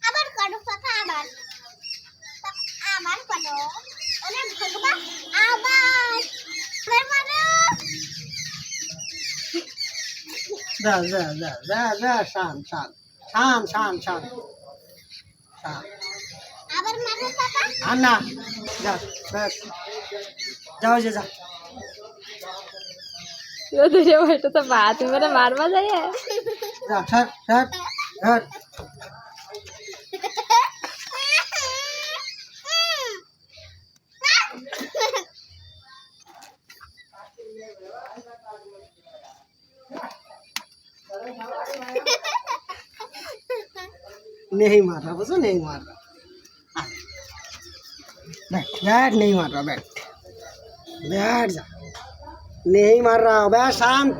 আবার করো পাপা আবার আবার করো ওরে ভগবান আবার আবার মারো যা যা যা যা যা শান শান শান শান শান শান আবার মারো পাপা আন্না যা ব্যাস যাও যে যা यो तुझे बैठो तो बात मेरा मारवा जाए যা ছাড় ছাড় ছাড় नहीं मार रहा बस नहीं मार रहा बैठ बैठ नहीं मार रहा बैठ बैठ जा नहीं मार रहा बैठ शांत